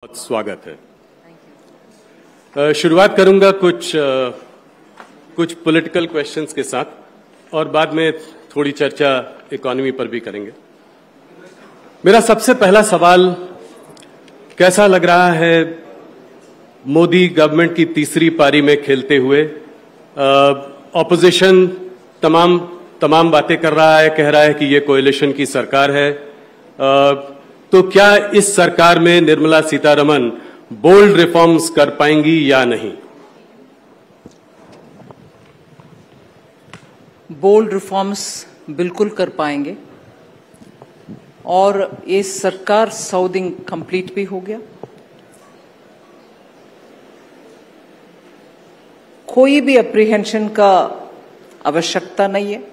बहुत स्वागत है। शुरुआत करूंगा कुछ पॉलिटिकल क्वेश्चंस के साथ और बाद में थोड़ी चर्चा इकोनॉमी पर भी करेंगे। मेरा सबसे पहला सवाल, कैसा लग रहा है मोदी गवर्नमेंट की तीसरी पारी में खेलते हुए? ऑपोजिशन तमाम बातें कर रहा है, कह रहा है कि ये कोएलिशन की सरकार है। तो क्या इस सरकार में निर्मला सीतारमण बोल्ड रिफॉर्म्स कर पाएंगी या नहीं? बोल्ड रिफॉर्म्स बिल्कुल कर पाएंगे और ये सरकार 100 दिन कंप्लीट भी हो गया। कोई भी अप्रीहेंशन का आवश्यकता नहीं है।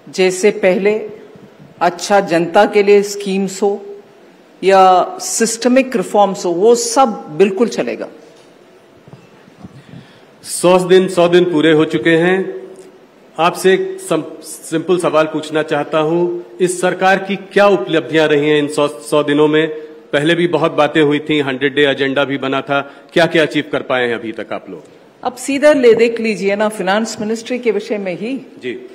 जैसे पहले अच्छा जनता के लिए स्कीम्स हो या सिस्टमिक रिफॉर्म्स हो, वो सब बिल्कुल चलेगा। 100 दिन पूरे हो चुके हैं। आपसे एक सिंपल सवाल पूछना चाहता हूं, इस सरकार की क्या उपलब्धियां रही हैं इन 100 दिनों में? पहले भी बहुत बातें हुई थी, 100 डे एजेंडा भी बना था, क्या क्या अचीव कर पाए हैं अभी तक आप लोग? अब सीधा देख लीजिए ना, फाइनेंस मिनिस्ट्री के विषय में ही जी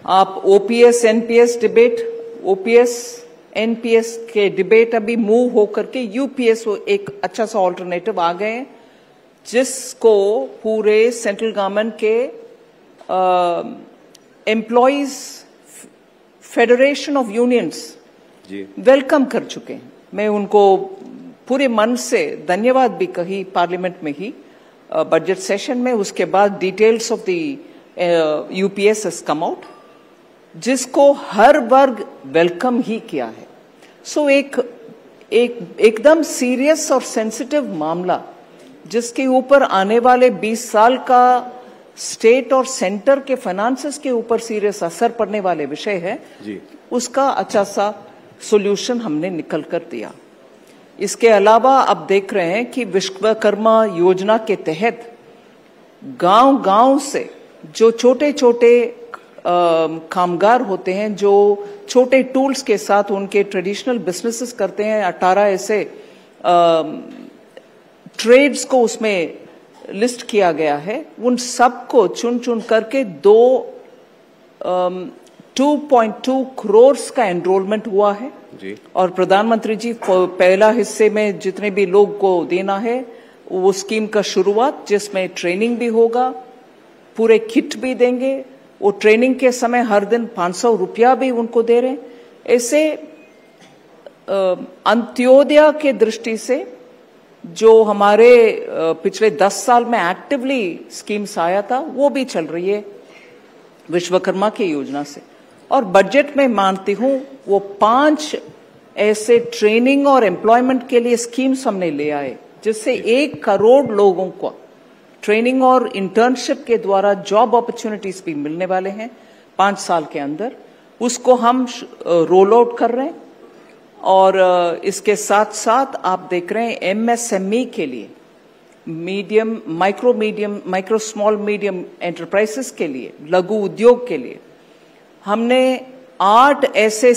आप OPS NPS debate, OPS NPS के डिबेट अभी मूव होकर के यूपीएस एक अच्छा सा ऑल्टरनेटिव आ गए हैं, जिसको पूरे सेंट्रल गवर्नमेंट के employees federation of unions welcome कर चुके हैं। मैं उनको पूरे मन से धन्यवाद भी कही पार्लियामेंट में ही बजट सेशन में। उसके बाद details of the UPS has come out, जिसको हर वर्ग वेलकम ही किया है। सो एकदम सीरियस और सेंसिटिव मामला, जिसके ऊपर आने वाले 20 साल का स्टेट और सेंटर के फाइनेंसेस के ऊपर सीरियस असर पड़ने वाले विषय है जी। उसका अच्छा सा सॉल्यूशन हमने निकल कर दिया। इसके अलावा अब देख रहे हैं कि विश्वकर्मा योजना के तहत गांव-गांव से जो छोटे-छोटे कामगार होते हैं, जो छोटे टूल्स के साथ उनके ट्रेडिशनल बिजनेसेस करते हैं, 18 ऐसे ट्रेड्स को उसमें लिस्ट किया गया है। उन सबको चुन करके 2.2 करोड़ का एनरोलमेंट हुआ है जी। और प्रधानमंत्री जी पहला हिस्से में जितने भी लोग को देना है वो स्कीम का शुरुआत, जिसमें ट्रेनिंग भी होगा, पूरे किट भी देंगे। वो ट्रेनिंग के समय हर दिन 500 रुपया भी उनको दे रहे हैं। ऐसे अंत्योदय के दृष्टि से जो हमारे पिछले 10 साल में एक्टिवली स्कीम्स आया था, वो भी चल रही है विश्वकर्मा की योजना से। और बजट में मानती हूं वो 5 ऐसे ट्रेनिंग और एम्प्लॉयमेंट के लिए स्कीम्स हमने ले आए, जिससे 1 करोड़ लोगों को ट्रेनिंग और इंटर्नशिप के द्वारा जॉब अपॉर्चुनिटीज भी मिलने वाले हैं 5 साल के अंदर। उसको हम रोल आउट कर रहे हैं। और इसके साथ साथ आप देख रहे हैं एमएसएमई के लिए, माइक्रो स्मॉल मीडियम एंटरप्राइजेस के लिए, लघु उद्योग के लिए हमने 8 ऐसे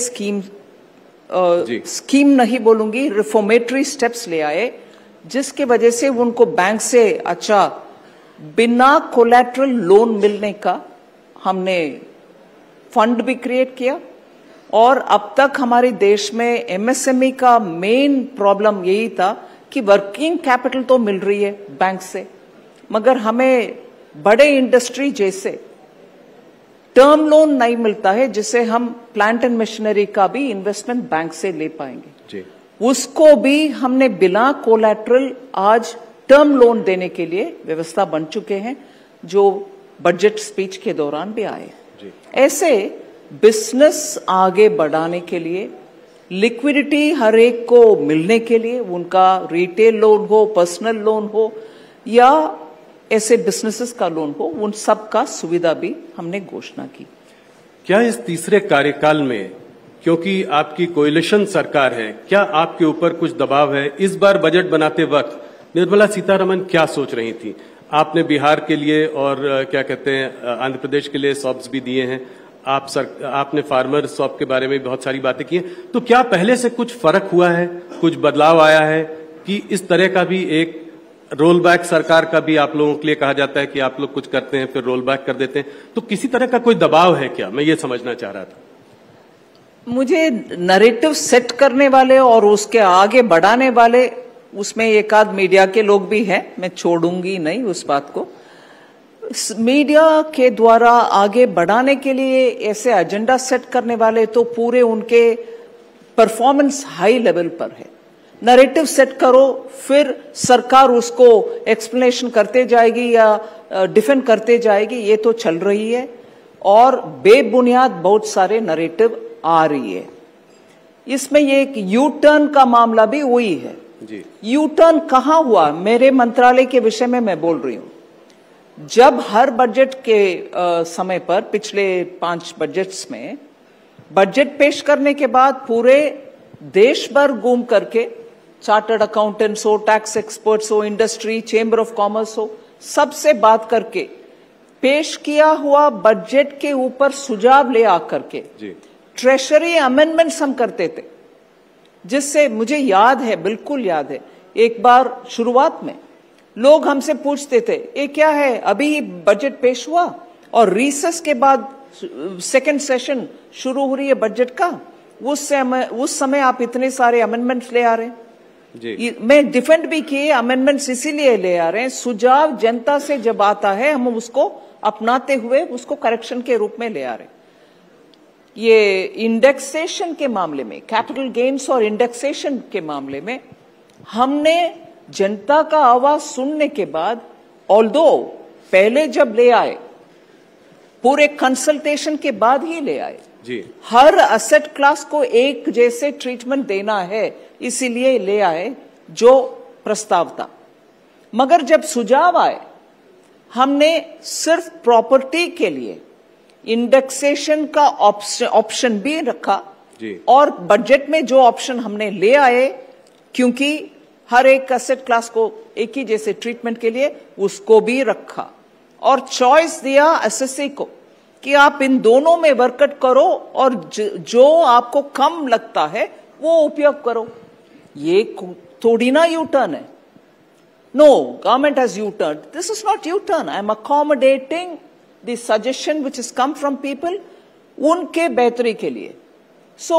स्कीम नहीं बोलूंगी, रिफॉर्मेटरी स्टेप्स ले आए, जिसके वजह से उनको बैंक से अच्छा बिना कोलैटरल लोन मिलने का हमने फंड भी क्रिएट किया। और अब तक हमारे देश में एमएसएमई का मेन प्रॉब्लम यही था कि वर्किंग कैपिटल तो मिल रही है बैंक से, मगर हमें बड़े इंडस्ट्री जैसे टर्म लोन नहीं मिलता है, जिससे हम प्लांट एंड मशीनरी का भी इन्वेस्टमेंट बैंक से ले पाएंगे जी। उसको भी हमने बिना कोलैटरल आज टर्म लोन देने के लिए व्यवस्था बन चुके हैं, जो बजट स्पीच के दौरान भी आए जी। ऐसे बिजनेस आगे बढ़ाने के लिए, लिक्विडिटी हर एक को मिलने के लिए, उनका रिटेल लोन हो, पर्सनल लोन हो या ऐसे बिजनेसेस का लोन हो, उन सब का सुविधा भी हमने घोषणा की। क्या इस तीसरे कार्यकाल में, क्योंकि आपकी कोएलिशन सरकार है, क्या आपके ऊपर कुछ दबाव है? इस बार बजट बनाते वक्त निर्मला सीतारमण क्या सोच रही थी? आपने बिहार के लिए और क्या कहते हैं आंध्र प्रदेश के लिए सॉब्स भी दिए हैं, आपने फार्मर शॉप के बारे में बहुत सारी बातें की हैं, तो क्या पहले से कुछ फर्क हुआ है, कुछ बदलाव आया है? कि इस तरह का भी एक रोल बैक सरकार का भी आप लोगों के लिए कहा जाता है कि आप लोग कुछ करते हैं फिर रोल बैक कर देते हैं, तो किसी तरह का कोई दबाव है क्या? मैं ये समझना चाह रहा था। मुझे नैरेटिव सेट करने वाले और उसके आगे बढ़ाने वाले, उसमें एक आध मीडिया के लोग भी हैं, मैं छोड़ूंगी नहीं उस बात को। मीडिया के द्वारा आगे बढ़ाने के लिए ऐसे एजेंडा सेट करने वाले तो पूरे उनके परफॉर्मेंस हाई लेवल पर है। नैरेटिव सेट करो, फिर सरकार उसको एक्सप्लेनेशन करते जाएगी या डिफेंड करते जाएगी, ये तो चल रही है। और बेबुनियाद बहुत सारे नैरेटिव आ रही है। इसमें ये एक यू टर्न का मामला भी हुई है जी। यू टर्न कहां हुआ? मेरे मंत्रालय के विषय में मैं बोल रही हूं। जब हर बजट के समय पर पिछले 5 बजट्स में बजट पेश करने के बाद पूरे देश भर घूम करके चार्टर्ड अकाउंटेंट्स हो, टैक्स एक्सपर्ट्स हो, इंडस्ट्री, चेंबर ऑफ कॉमर्स हो, सबसे बात करके पेश किया हुआ बजट के ऊपर सुझाव ले आकर के ट्रेशरी अमेंडमेंट्स हम करते थे, जिससे मुझे याद है, बिल्कुल याद है, एक बार शुरुआत में लोग हमसे पूछते थे ये क्या है, अभी बजट पेश हुआ और रिसेस के बाद सेकंड सेशन शुरू हो रही है बजट का, उस समय आप इतने सारे अमेंडमेंट्स ले आ रहे हैं। मैं डिफेंड भी किए, अमेंडमेंट्स इसीलिए ले आ रहे हैं, सुझाव जनता से जब आता है हम उसको अपनाते हुए उसको करेक्शन के रूप में ले आ रहे हैं। ये इंडेक्सेशन के मामले में, कैपिटल गेन्स और इंडेक्सेशन के मामले में हमने जनता का आवाज सुनने के बाद, ऑल्दो पहले जब ले आए पूरे कंसल्टेशन के बाद ही ले आए जी, हर असेट क्लास को एक जैसे ट्रीटमेंट देना है इसीलिए ले आए जो प्रस्ताव था। मगर जब सुझाव आए, हमने सिर्फ प्रॉपर्टी के लिए इंडेक्सेशन का ऑप्शन भी रखा जी। और बजट में जो ऑप्शन हमने ले आए, क्योंकि हर एक एसेट क्लास को एक ही जैसे ट्रीटमेंट के लिए उसको भी रखा और चॉइस दिया एसएससी को कि आप इन दोनों में वर्कआउट करो और जो आपको कम लगता है वो उपयोग करो। ये थोड़ी ना यू टर्न है। No, government has U turn, this is not U turn, I am accommodating the suggestion which is come from people, उनके बेहतरी के लिए। सो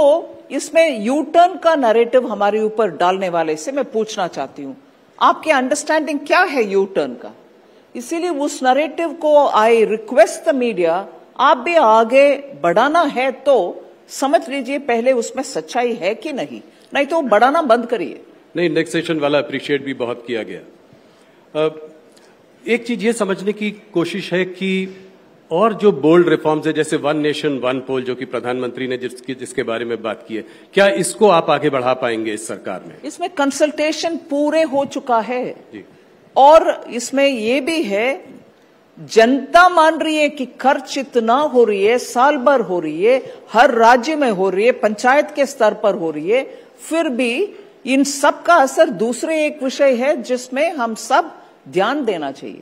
इसमें यू टर्न का नैरेटिव हमारे ऊपर डालने वाले से मैं पूछना चाहती हूं, आपकी अंडरस्टैंडिंग क्या है यू टर्न का? इसीलिए उस नैरेटिव को आई रिक्वेस्ट द मीडिया, आप भी आगे बढ़ाना है तो समझ लीजिए पहले उसमें सच्चाई है कि नहीं तो बढ़ाना बंद करिए। नहीं, इंडेक्सेशन वाला अप्रिशिएट भी बहुत किया गया। एक चीज ये समझने की कोशिश है कि और जो बोल्ड रिफॉर्म्स है, जैसे वन नेशन वन पोल जो कि प्रधानमंत्री ने जिसके बारे में बात की है, क्या इसको आप आगे बढ़ा पाएंगे इस सरकार में? इसमें कंसल्टेशन पूरे हो चुका है जी। और इसमें ये भी है, जनता मान रही है कि खर्च इतना हो रही है, साल भर हो रही है, हर राज्य में हो रही है, पंचायत के स्तर पर हो रही है, फिर भी इन सब का असर दूसरे एक विषय है जिसमें हम सब ध्यान देना चाहिए।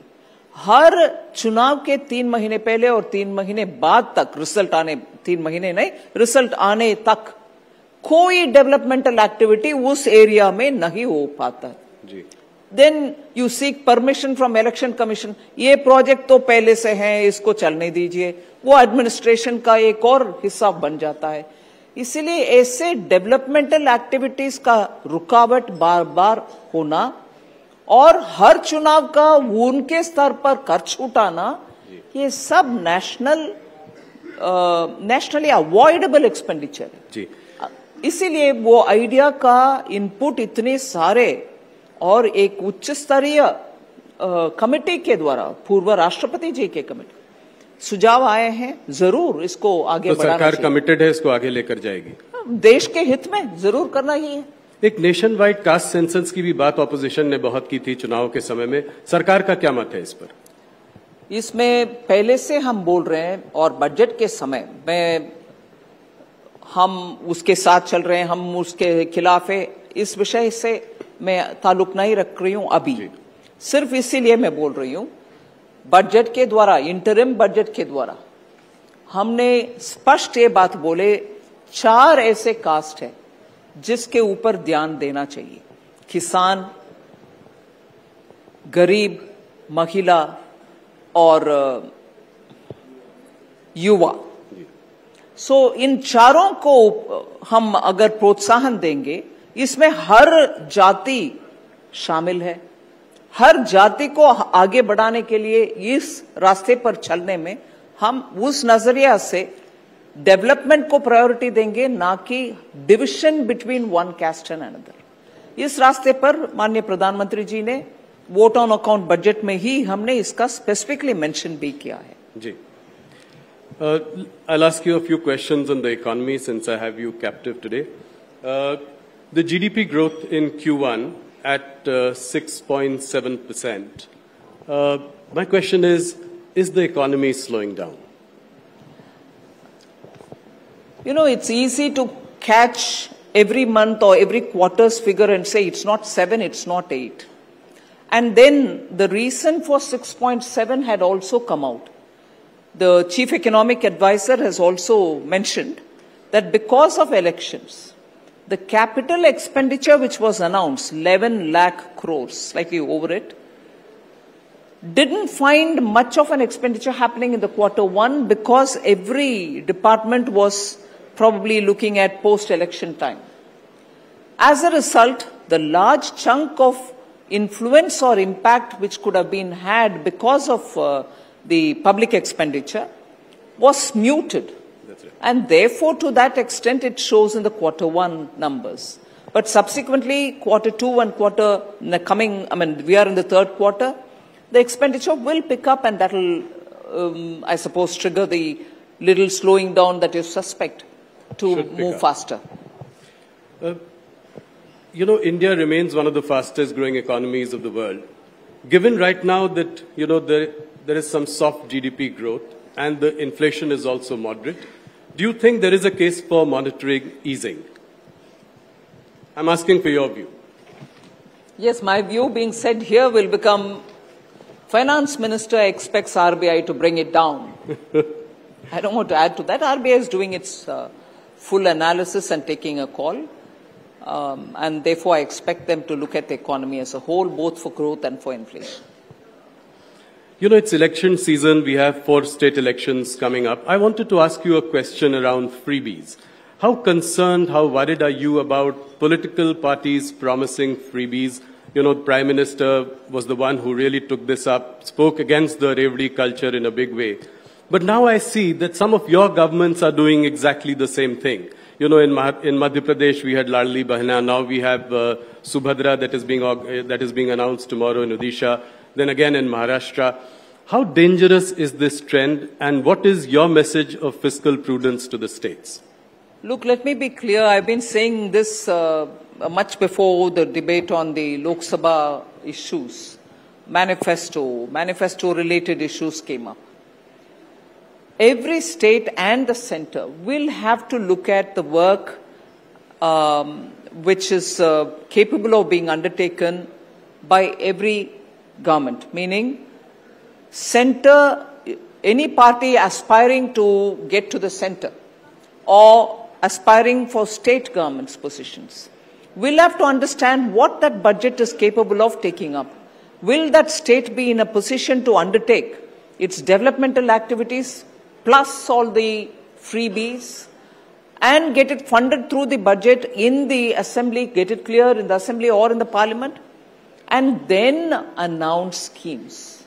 हर चुनाव के 3 महीने पहले और 3 महीने बाद तक रिजल्ट आने, 3 महीने नहीं, रिजल्ट आने तक कोई डेवलपमेंटल एक्टिविटी उस एरिया में नहीं हो पाता जी। Then you seek permission from election commission, ये प्रोजेक्ट तो पहले से है, इसको चलने दीजिए, वो एडमिनिस्ट्रेशन का एक और हिस्सा बन जाता है। इसीलिए ऐसे डेवलपमेंटल एक्टिविटीज का रुकावट बार बार होना और हर चुनाव का उनके स्तर पर खर्च उठाना, ये सब नेशनली अवॉइडेबल एक्सपेंडिचर है जी। इसीलिए वो आइडिया का इनपुट इतने सारे और एक उच्च स्तरीय कमेटी के द्वारा, पूर्व राष्ट्रपति जी के कमेटी सुझाव आए हैं, जरूर इसको आगे बढ़ाना सरकार कमिटेड है, इसको आगे लेकर जाएगी। देश के हित में जरूर करना ही है। एक नेशन वाइड कास्ट सेंसस की भी बात ऑपोजिशन ने बहुत की थी चुनाव के समय में, सरकार का क्या मत है इस पर? इसमें पहले से हम बोल रहे हैं और बजट के समय में हम उसके साथ चल रहे हैं, हम उसके खिलाफ है, इस विषय से मैं ताल्लुक नहीं रख रही हूं अभी। सिर्फ इसीलिए मैं बोल रही हूं, बजट के द्वारा, इंटरिम बजट के द्वारा हमने स्पष्ट ये बात बोले, 4 ऐसे कास्ट है जिसके ऊपर ध्यान देना चाहिए। किसान, गरीब, महिला और युवा। सो इन चारों को हम अगर प्रोत्साहन देंगे, इसमें हर जाति शामिल है। हर जाति को आगे बढ़ाने के लिए इस रास्ते पर चलने में हम उस नजरिया से डेवलपमेंट को प्रायोरिटी देंगे, ना कि division between one cast and another. इस रास्ते पर माननीय प्रधानमंत्री जी ने वोट ऑन अकाउंट बजट में ही हमने इसका स्पेसिफिकली मेंशन भी किया है। जी, I'll ask you a few questions on the economy since I have you captive today. The GDP growth in Q1 at 6.7%. My question is the economy slowing down? You know, it's easy to catch every month or every quarter's figure and say it's not 7, it's not 8. And then the reason for 6.7 had also come out. The chief economic advisor has also mentioned that because of elections, the capital expenditure which was announced, 11 lakh crores, slightly over it, didn't find much of an expenditure happening in the Q1 because every department was probably looking at post-election time. As a result, the large chunk of influence or impact which could have been had because of the public expenditure was muted. That's right. And therefore, to that extent, it shows in the Q1 numbers. But subsequently, Q2 and we are in the third quarter, the expenditure will pick up and that will, I suppose, trigger the little slowing down that you suspect to move faster. You know, India remains one of the fastest growing economies of the world. Given right now that, you know, there is some soft GDP growth and the inflation is also moderate, do you think there is a case for monetary easing? I'm asking for your view. Yes, my view being said here will become Finance Minister expects RBI to bring it down. I don't want to add to that. RBI is doing its full analysis and taking a call. And therefore, I expect them to look at the economy as a whole, both for growth and for inflation. You know, it's election season. We have 4 state elections coming up. I wanted to ask you a question around freebies. How concerned, how worried are you about political parties promising freebies? You know, the Prime Minister was the one who really took this up, spoke against the Revdi culture in a big way. But now I see that some of your governments are doing exactly the same thing. You know, in Madhya Pradesh, we had Ladli Bahna. Now we have Subhadra that is being announced tomorrow in Odisha. Then again in Maharashtra. How dangerous is this trend, and what is your message of fiscal prudence to the states? Look, let me be clear. I've been saying this much before the debate on the Lok Sabha issues. Manifesto-related issues came up. Every state and the center will have to look at the work which is capable of being undertaken by every government, meaning center, any party aspiring to get to the center or aspiring for state government's positions will have to understand what that budget is capable of taking up. Will that state be in a position to undertake its developmental activities plus all the freebies and get it funded through the budget in the assembly, get it clear in the assembly or in the parliament, and then announce schemes.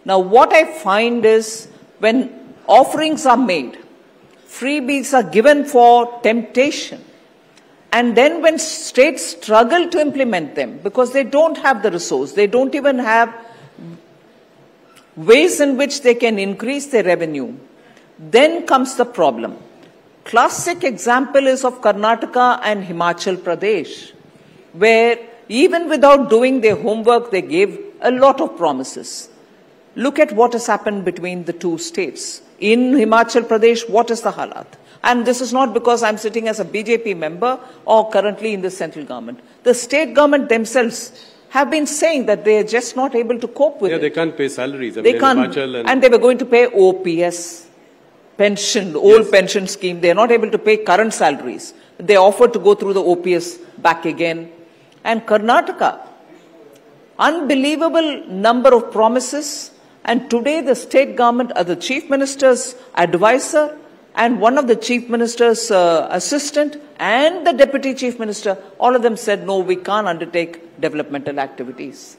Now, what I find is when offerings are made, freebies are given for temptation, and then when states struggle to implement them because they don't have the resource, they don't even have ways in which they can increase their revenue, then comes the problem. Classic example is of Karnataka and Himachal Pradesh, where even without doing their homework, they gave a lot of promises. Look at what has happened between the two states. In Himachal Pradesh, what is the halat? And this is not because I'm sitting as a BJP member or currently in the central government. The state government themselves have been saying that they are just not able to cope with it. Yeah, they can't pay salaries. They can't. And they were going to pay OPS, pension, the old pension scheme. They are not able to pay current salaries. They offered to go through the OPS back again. And Karnataka, unbelievable number of promises. And today the state government, the chief minister's advisor and one of the chief minister's assistant and the deputy chief minister, all of them said, no, we can't undertake developmental activities.